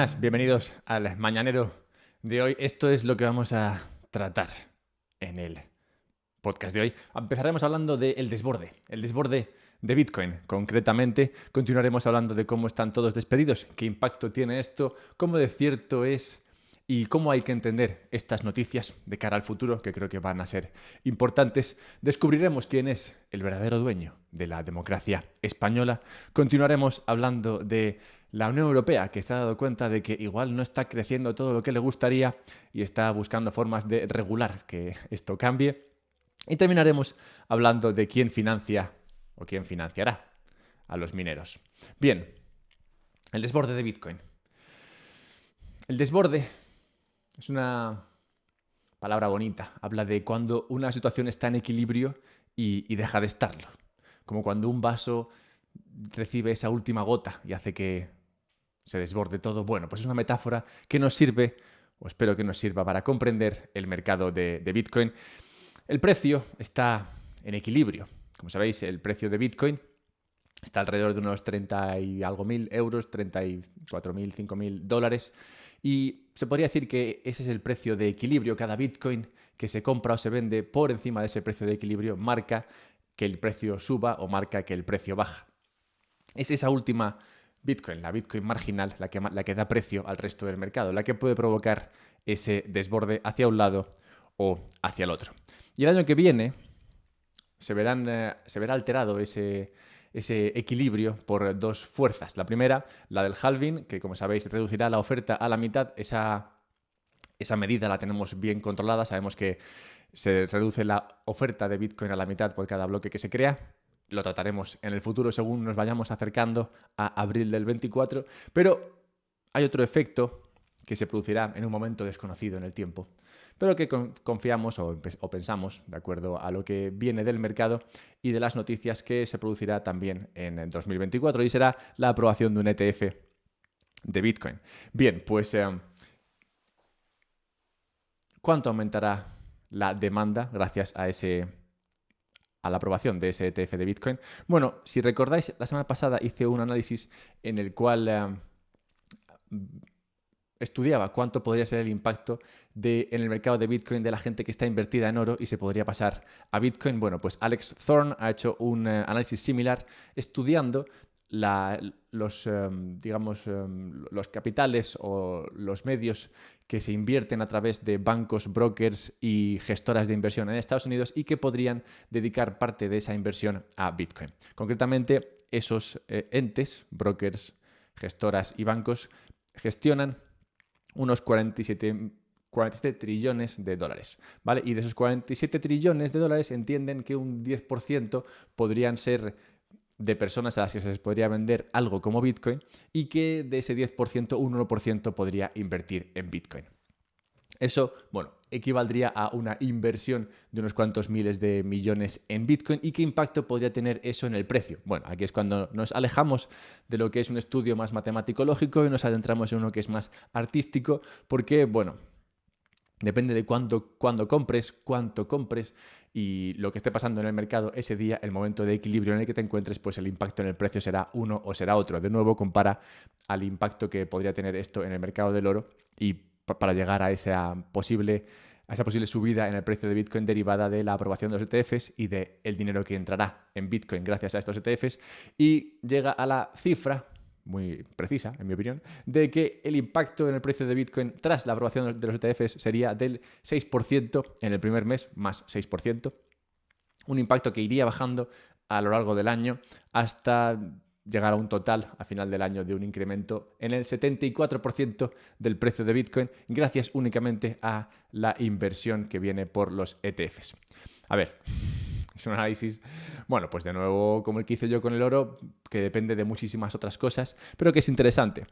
buenas, bienvenidos al mañanero de hoy. Esto es lo que vamos a tratar en el podcast de hoy. Empezaremos hablando del desborde, el desborde de Bitcoin. Concretamente, continuaremos hablando de cómo están todos despedidos, qué impacto tiene esto, cómo de cierto es y cómo hay que entender estas noticias de cara al futuro, que creo que van a ser importantes. Descubriremos quién es el verdadero dueño de la democracia española. Continuaremos hablando de la Unión Europea, que se ha dado cuenta de que igual no está creciendo todo lo que le gustaría y está buscando formas de regular que esto cambie. Y terminaremos hablando de quién financia o quién financiará a los mineros. Bien, el desborde de Bitcoin. El desborde es una palabra bonita. Habla de cuando una situación está en equilibrio y deja de estarlo. Como cuando un vaso recibe esa última gota y hace que se desborde todo. Bueno, pues es una metáfora que nos sirve, o espero que nos sirva, para comprender el mercado de Bitcoin. El precio está en equilibrio. Como sabéis, el precio de Bitcoin está alrededor de unos 30 y algo mil euros, 34.000, 5.000 dólares. Y se podría decir que ese es el precio de equilibrio. Cada Bitcoin que se compra o se vende por encima de ese precio de equilibrio marca que el precio suba o marca que el precio baja. Es esa última Bitcoin, la Bitcoin marginal, la que da precio al resto del mercado, la que puede provocar ese desborde hacia un lado o hacia el otro. Y el año que viene se verá alterado ese equilibrio por dos fuerzas. La primera, la del halving, que como sabéis reducirá la oferta a la mitad. Esa medida la tenemos bien controlada. Sabemos que se reduce la oferta de Bitcoin a la mitad por cada bloque que se crea. Lo trataremos en el futuro según nos vayamos acercando a abril del 24. Pero hay otro efecto que se producirá en un momento desconocido en el tiempo, pero que confiamos o pensamos, de acuerdo a lo que viene del mercado y de las noticias, que se producirá también en el 2024 y será la aprobación de un ETF de Bitcoin. Bien, pues ¿cuánto aumentará la demanda gracias a la aprobación de ese ETF de Bitcoin? Bueno, si recordáis, la semana pasada hice un análisis en el cual estudiaba cuánto podría ser el impacto en el mercado de Bitcoin de la gente que está invertida en oro y se podría pasar a Bitcoin. Bueno, pues Alex Thorne ha hecho un análisis similar estudiando los capitales o los medios que se invierten a través de bancos, brokers y gestoras de inversión en Estados Unidos y que podrían dedicar parte de esa inversión a Bitcoin. Concretamente, esos entes, brokers, gestoras y bancos, gestionan unos 47 trillones de dólares, ¿vale? Y de esos 47 trillones de dólares entienden que un 10% podrían ser de personas a las que se les podría vender algo como Bitcoin y que de ese 10%, un 1% podría invertir en Bitcoin. Eso, bueno, equivaldría a una inversión de unos cuantos miles de millones en Bitcoin. ¿Y qué impacto podría tener eso en el precio? Bueno, aquí es cuando nos alejamos de lo que es un estudio más matemático-lógico y nos adentramos en uno que es más artístico, porque, bueno, depende de cuándo compres, cuánto compres y lo que esté pasando en el mercado ese día, el momento de equilibrio en el que te encuentres, pues el impacto en el precio será uno o será otro. De nuevo, compara al impacto que podría tener esto en el mercado del oro y para llegar a esa posible subida en el precio de Bitcoin derivada de la aprobación de los ETFs y del dinero que entrará en Bitcoin gracias a estos ETFs, y llega a la cifra muy precisa, en mi opinión, de que el impacto en el precio de Bitcoin tras la aprobación de los ETFs sería del 6% en el primer mes, más 6%, un impacto que iría bajando a lo largo del año hasta llegar a un total a final del año de un incremento en el 74% del precio de Bitcoin gracias únicamente a la inversión que viene por los ETFs. A ver, es un análisis, bueno, pues de nuevo como el que hice yo con el oro, que depende de muchísimas otras cosas, pero que es interesante.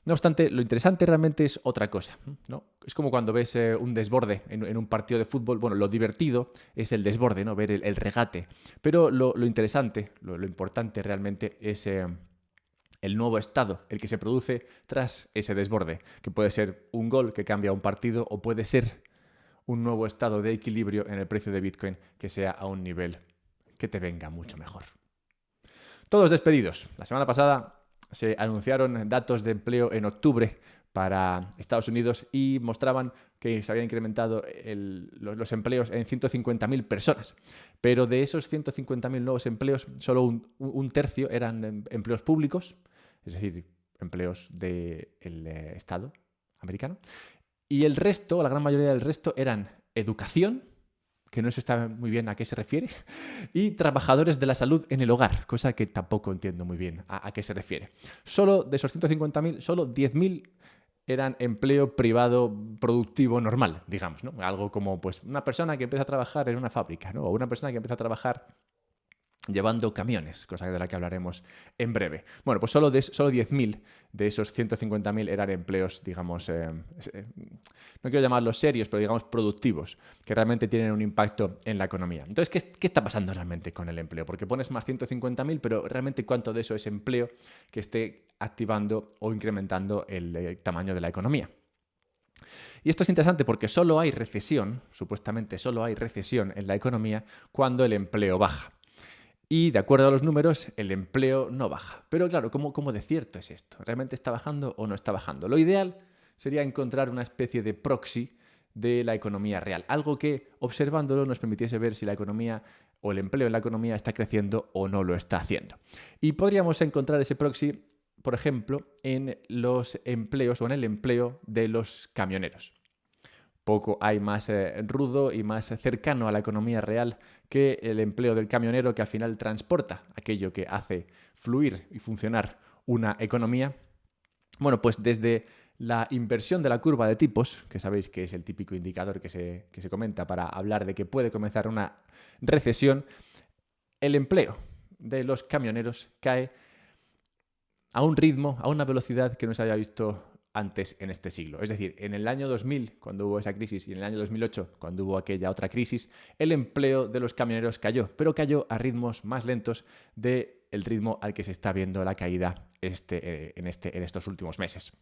No obstante, lo interesante realmente es otra cosa, ¿no? Es como cuando ves un desborde en un partido de fútbol. Bueno, lo divertido es el desborde, ¿no? Ver el regate. Pero lo interesante, lo importante realmente es el nuevo estado, el que se produce tras ese desborde, que puede ser un gol que cambia un partido o puede ser un nuevo estado de equilibrio en el precio de Bitcoin que sea a un nivel que te venga mucho mejor. Todos despedidos. La semana pasada se anunciaron datos de empleo en octubre para Estados Unidos y mostraban que se habían incrementado los empleos en 150.000 personas. Pero de esos 150.000 nuevos empleos, solo un tercio eran empleos públicos, es decir, empleos del Estado americano. Y el resto, la gran mayoría del resto, eran educación, que no se sabe muy bien a qué se refiere, y trabajadores de la salud en el hogar, cosa que tampoco entiendo muy bien a qué se refiere. Solo de esos 150.000, solo 10.000 eran empleo privado productivo normal, digamos, ¿no? Algo como pues una persona que empieza a trabajar en una fábrica, ¿no? O una persona que empieza a trabajar llevando camiones, cosa de la que hablaremos en breve. Bueno, pues solo 10.000 de esos 150.000 eran empleos, digamos, no quiero llamarlos serios, pero digamos productivos, que realmente tienen un impacto en la economía. Entonces, ¿qué está pasando realmente con el empleo? Porque pones más 150.000, pero realmente ¿cuánto de eso es empleo que esté activando o incrementando el tamaño de la economía? Y esto es interesante porque solo hay recesión, supuestamente solo hay recesión en la economía cuando el empleo baja. Y de acuerdo a los números, el empleo no baja. Pero claro, ¿cómo de cierto es esto? ¿Realmente está bajando o no está bajando? Lo ideal sería encontrar una especie de proxy de la economía real. Algo que, observándolo, nos permitiese ver si la economía o el empleo en la economía está creciendo o no lo está haciendo. Y podríamos encontrar ese proxy, por ejemplo, en los empleos o en el empleo de los camioneros. Poco hay más rudo y más cercano a la economía real que el empleo del camionero, que al final transporta aquello que hace fluir y funcionar una economía. Bueno, pues desde la inversión de la curva de tipos, que sabéis que es el típico indicador que se comenta para hablar de que puede comenzar una recesión, el empleo de los camioneros cae a un ritmo, a una velocidad que no se había visto antes en este siglo. Es decir, en el año 2000, cuando hubo esa crisis, y en el año 2008, cuando hubo aquella otra crisis, el empleo de los camioneros cayó, pero cayó a ritmos más lentos del ritmo al que se está viendo la caída en estos últimos meses.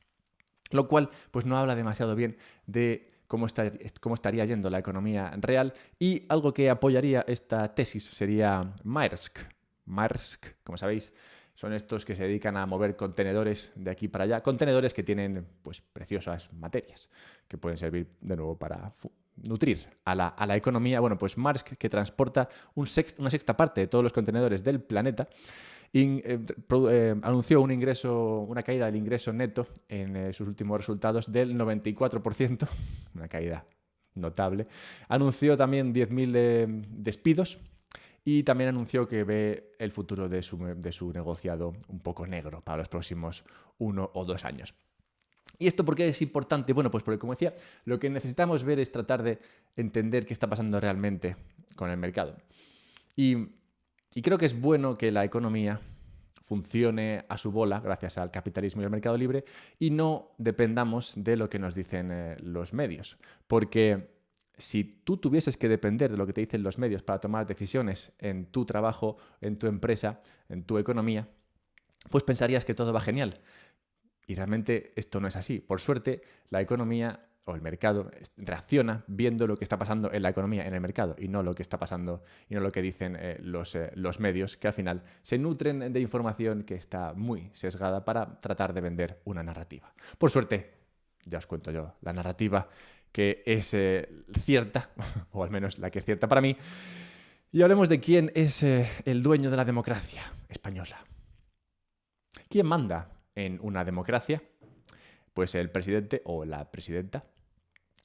Lo cual pues no habla demasiado bien de cómo estaría yendo la economía real, y algo que apoyaría esta tesis sería Maersk. Maersk, como sabéis, son estos que se dedican a mover contenedores de aquí para allá, contenedores que tienen pues preciosas materias que pueden servir de nuevo para nutrir a la economía. Bueno, pues Maersk, que transporta una sexta parte de todos los contenedores del planeta, anunció una caída del ingreso neto en sus últimos resultados del 94%, una caída notable. Anunció también 10.000 despidos. Y también anunció que ve el futuro de su negociado un poco negro para los próximos 1 o 2 años. ¿Y esto por qué es importante? Bueno, pues porque, como decía, lo que necesitamos ver es tratar de entender qué está pasando realmente con el mercado. Y creo que es bueno que la economía funcione a su bola gracias al capitalismo y al mercado libre y no dependamos de lo que nos dicen los medios. Porque si tú tuvieses que depender de lo que te dicen los medios para tomar decisiones en tu trabajo, en tu empresa, en tu economía, pues pensarías que todo va genial. Y realmente esto no es así. Por suerte, la economía o el mercado reacciona viendo lo que está pasando en la economía, en el mercado, y no lo que está pasando y no lo que dicen los medios, que al final se nutren de información que está muy sesgada para tratar de vender una narrativa. Por suerte, ya os cuento yo la narrativa que es cierta, o al menos la que es cierta para mí, y hablemos de quién es el dueño de la democracia española. ¿Quién manda en una democracia? Pues el presidente o la presidenta.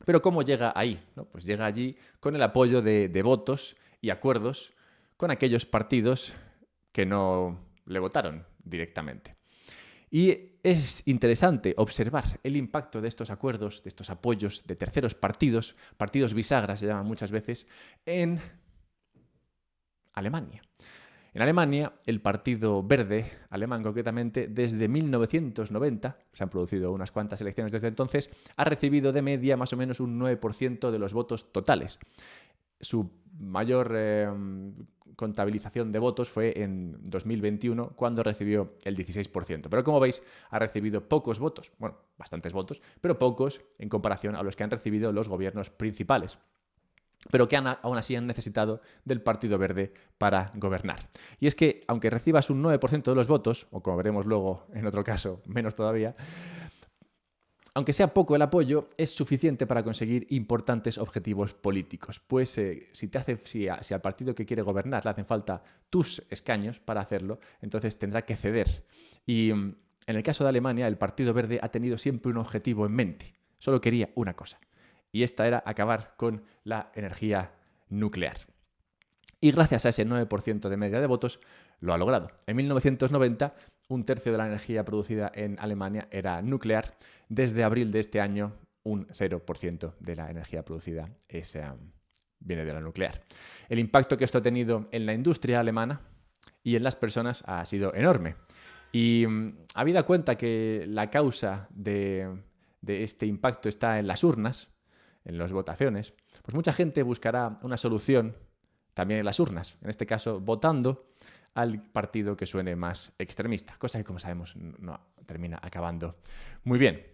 Pero ¿cómo llega ahí? ¿No? Pues llega allí con el apoyo de votos y acuerdos con aquellos partidos que no le votaron directamente. Y es interesante observar el impacto de estos acuerdos, de estos apoyos de terceros partidos bisagras se llaman muchas veces, en Alemania. En Alemania, el Partido Verde alemán concretamente, desde 1990, se han producido unas cuantas elecciones desde entonces, ha recibido de media más o menos un 9% de los votos totales. Su mayor contabilización de votos fue en 2021, cuando recibió el 16%. Pero como veis, ha recibido pocos votos, bueno, bastantes votos, pero pocos en comparación a los que han recibido los gobiernos principales, pero que aún así han necesitado del Partido Verde para gobernar. Y es que, aunque recibas un 9% de los votos, o como veremos luego en otro caso, menos todavía, aunque sea poco el apoyo, es suficiente para conseguir importantes objetivos políticos. Pues si al partido que quiere gobernar le hacen falta tus escaños para hacerlo, entonces tendrá que ceder. Y en el caso de Alemania, el Partido Verde ha tenido siempre un objetivo en mente. Solo quería una cosa. Y esta era acabar con la energía nuclear. Y gracias a ese 9% de media de votos, lo ha logrado. En 1990, un tercio de la energía producida en Alemania era nuclear. Desde abril de este año, un 0% de la energía producida viene de la nuclear. El impacto que esto ha tenido en la industria alemana y en las personas ha sido enorme. Y habida cuenta que la causa de este impacto está en las urnas, en las votaciones, pues mucha gente buscará una solución también en las urnas, en este caso votando al partido que suene más extremista, cosa que, como sabemos, no termina acabando muy bien.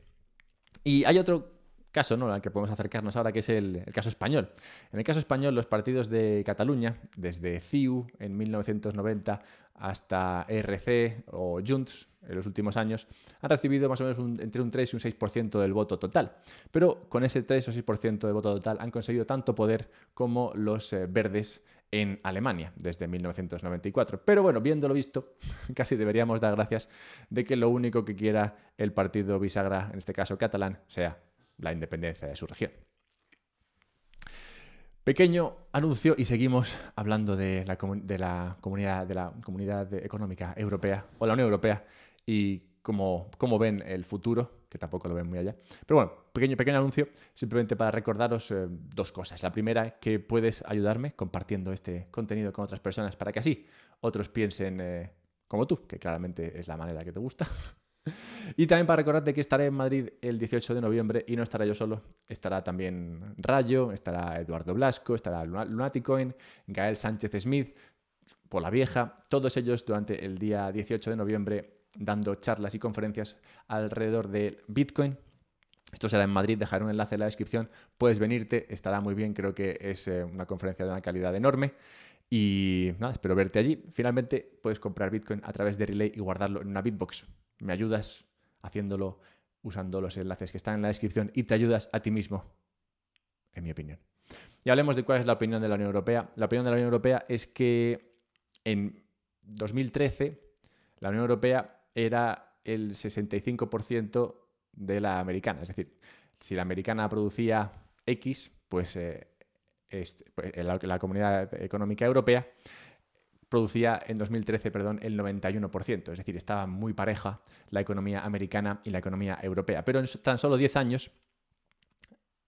Y hay otro caso, ¿no?, al que podemos acercarnos ahora, que es el caso español. En el caso español, los partidos de Cataluña, desde CiU en 1990 hasta ERC o Junts en los últimos años, han recibido más o menos entre un 3 y un 6% del voto total. Pero con ese 3 o 6% de voto total han conseguido tanto poder como los verdes en Alemania desde 1994. Pero bueno, viéndolo visto, casi deberíamos dar gracias de que lo único que quiera el partido bisagra, en este caso catalán, sea la independencia de su región. Pequeño anuncio y seguimos hablando de la Comunidad Económica Europea o la Unión Europea y cómo ven el futuro, que tampoco lo ven muy allá. Pero bueno, pequeño anuncio, simplemente para recordaros dos cosas. La primera, que puedes ayudarme compartiendo este contenido con otras personas para que así otros piensen como tú, que claramente es la manera que te gusta. Y también para recordarte que estaré en Madrid el 18 de noviembre y no estaré yo solo. Estará también Rayo, estará Eduardo Blasco, estará Lunaticoin, Gael Sánchez Smith, Pola Vieja, todos ellos durante el día 18 de noviembre dando charlas y conferencias alrededor de Bitcoin. Esto será en Madrid, dejaré un enlace en la descripción. Puedes venirte, estará muy bien, creo que es una conferencia de una calidad enorme. Y nada, espero verte allí. Finalmente, puedes comprar Bitcoin a través de Relay y guardarlo en una Bitbox. Me ayudas haciéndolo usando los enlaces que están en la descripción y te ayudas a ti mismo, en mi opinión. Y hablemos de cuál es la opinión de la Unión Europea. La opinión de la Unión Europea es que en 2013 la Unión Europea era el 65% de la americana. Es decir, si la americana producía X, pues la Comunidad Económica Europea producía en 2013, el 91%. Es decir, estaba muy pareja la economía americana y la economía europea. Pero en tan solo 10 años,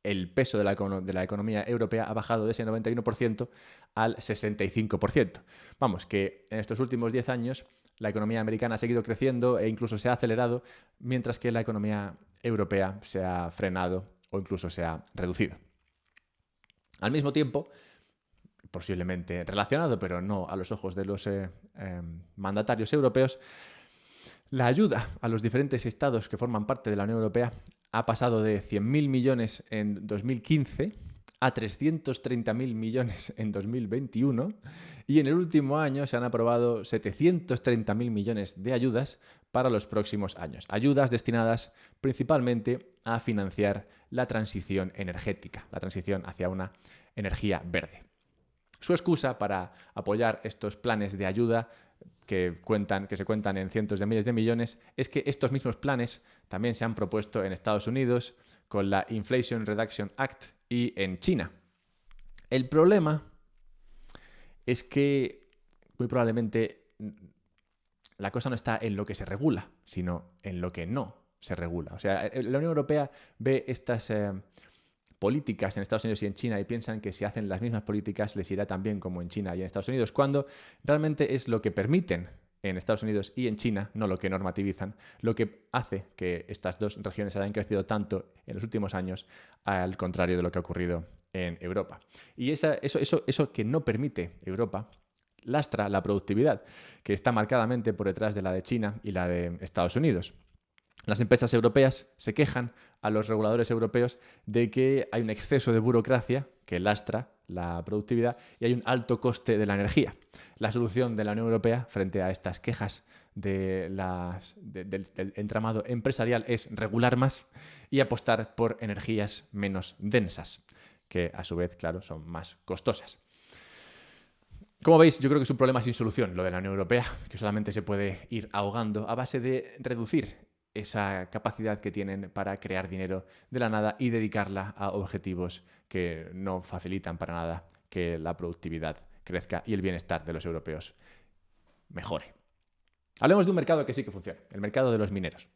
el peso de la economía europea ha bajado de ese 91% al 65%. Vamos, que en estos últimos 10 años la economía americana ha seguido creciendo e incluso se ha acelerado, mientras que la economía europea se ha frenado o incluso se ha reducido. Al mismo tiempo, posiblemente relacionado, pero no a los ojos de los mandatarios europeos, la ayuda a los diferentes estados que forman parte de la Unión Europea ha pasado de 100.000 millones en 2015 a 330.000 millones en 2021 y en el último año se han aprobado 730.000 millones de ayudas para los próximos años. Ayudas destinadas principalmente a financiar la transición energética, la transición hacia una energía verde. Su excusa para apoyar estos planes de ayuda que se cuentan en cientos de miles de millones es que estos mismos planes también se han propuesto en Estados Unidos con la Inflation Reduction Act y en China. El problema es que muy probablemente la cosa no está en lo que se regula, sino en lo que no se regula. O sea, la Unión Europea ve estas políticas en Estados Unidos y en China y piensan que si hacen las mismas políticas les irá tan bien como en China y en Estados Unidos, cuando realmente es lo que permiten en Estados Unidos y en China, no lo que normativizan, lo que hace que estas dos regiones hayan crecido tanto en los últimos años, al contrario de lo que ha ocurrido en Europa. Y eso que no permite Europa lastra la productividad, que está marcadamente por detrás de la de China y la de Estados Unidos. Las empresas europeas se quejan a los reguladores europeos de que hay un exceso de burocracia que lastra la productividad y hay un alto coste de la energía. La solución de la Unión Europea frente a estas quejas del entramado empresarial es regular más y apostar por energías menos densas, que a su vez, claro, son más costosas. Como veis, yo creo que es un problema sin solución lo de la Unión Europea, que solamente se puede ir ahogando a base de reducir esa capacidad que tienen para crear dinero de la nada y dedicarla a objetivos que no facilitan para nada que la productividad crezca y el bienestar de los europeos mejore. Hablemos de un mercado que sí que funciona, el mercado de los mineros.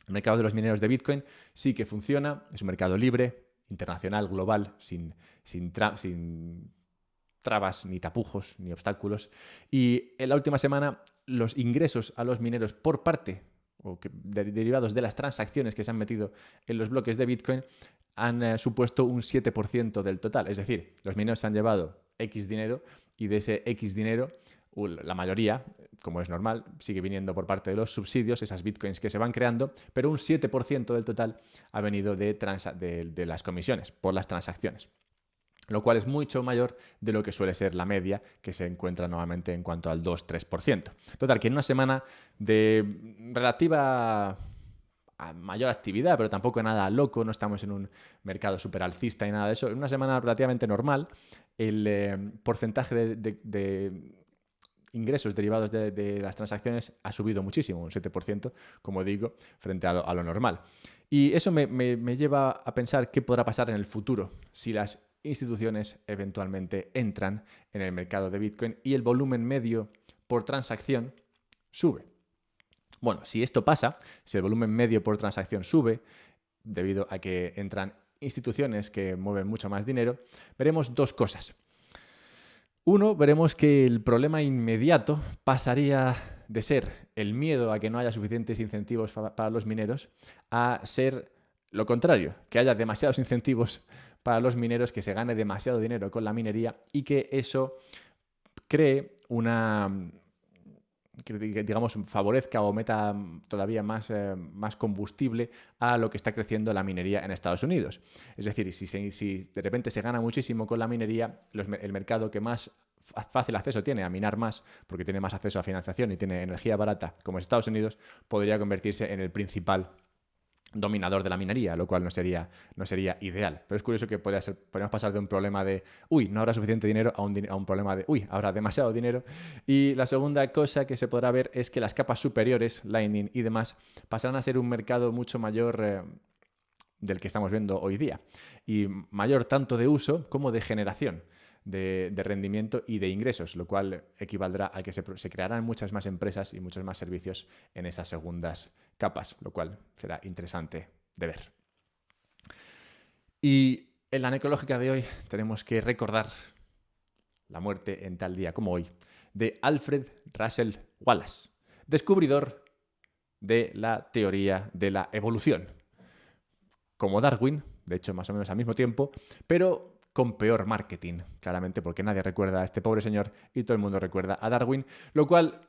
El mercado de los mineros de Bitcoin sí que funciona, es un mercado libre, internacional, global, sin trabas, ni tapujos, ni obstáculos. Y en la última semana los ingresos a los mineros por parte derivados de las transacciones que se han metido en los bloques de Bitcoin han supuesto un 7% del total. Es decir, los mineros se han llevado X dinero y de ese X dinero la mayoría, como es normal, sigue viniendo por parte de los subsidios, esas bitcoins que se van creando, pero un 7% del total ha venido de las comisiones por las transacciones, lo cual es mucho mayor de lo que suele ser la media, que se encuentra normalmente en cuanto al 2-3%. Total, que en una semana de relativa mayor actividad, pero tampoco nada loco, no estamos en un mercado súper alcista y nada de eso, en una semana relativamente normal, el porcentaje de ingresos derivados de las transacciones ha subido muchísimo, un 7%, como digo, frente a lo normal. Y eso me lleva a pensar qué podrá pasar en el futuro si las instituciones eventualmente entran en el mercado de Bitcoin y el volumen medio por transacción sube. Bueno, si esto pasa, si el volumen medio por transacción sube, debido a que entran instituciones que mueven mucho más dinero, veremos dos cosas. Uno, veremos que el problema inmediato pasaría de ser el miedo a que no haya suficientes incentivos para los mineros a ser lo contrario, que haya demasiados incentivos para los mineros, que se gane demasiado dinero con la minería y que eso cree que digamos favorezca o meta todavía más combustible a lo que está creciendo la minería en Estados Unidos. Es decir, si de repente se gana muchísimo con la minería, el mercado que más fácil acceso tiene a minar más, porque tiene más acceso a financiación y tiene energía barata, como es Estados Unidos, podría convertirse en el principal dominador de la minería, lo cual no sería ideal. Pero es curioso que podríamos pasar de un problema de no habrá suficiente dinero a un problema de habrá demasiado dinero. Y la segunda cosa que se podrá ver es que las capas superiores, Lightning y demás, pasarán a ser un mercado mucho mayor del que estamos viendo hoy día. Y mayor tanto de uso como de generación de rendimiento y de ingresos, lo cual equivaldrá a que se crearán muchas más empresas y muchos más servicios en esas segundas capas, lo cual será interesante de ver. Y en la necrológica de hoy tenemos que recordar la muerte en tal día como hoy de Alfred Russel Wallace, descubridor de la teoría de la evolución. Como Darwin, de hecho más o menos al mismo tiempo, pero con peor marketing, claramente, porque nadie recuerda a este pobre señor y todo el mundo recuerda a Darwin, lo cual,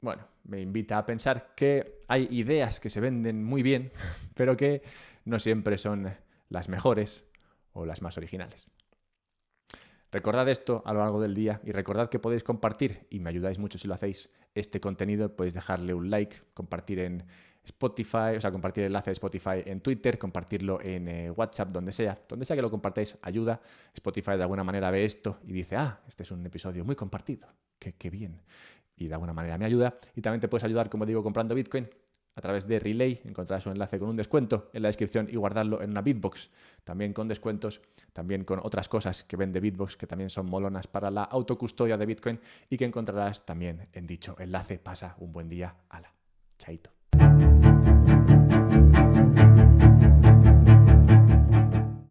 bueno, me invita a pensar que hay ideas que se venden muy bien, pero que no siempre son las mejores o las más originales. Recordad esto a lo largo del día y recordad que podéis compartir, y me ayudáis mucho si lo hacéis, este contenido. Podéis dejarle un like, compartir en Spotify, o sea, compartir el enlace de Spotify en Twitter, compartirlo en WhatsApp, donde sea que lo compartáis, ayuda. Spotify de alguna manera ve esto y dice, este es un episodio muy compartido, qué bien. Y de alguna manera me ayuda. Y también te puedes ayudar, como digo, comprando Bitcoin a través de Relay. Encontrarás un enlace con un descuento en la descripción y guardarlo en una Bitbox, también con descuentos, también con otras cosas que vende Bitbox que también son molonas para la autocustodia de Bitcoin y que encontrarás también en dicho enlace. Pasa un buen día. Hala, chaito.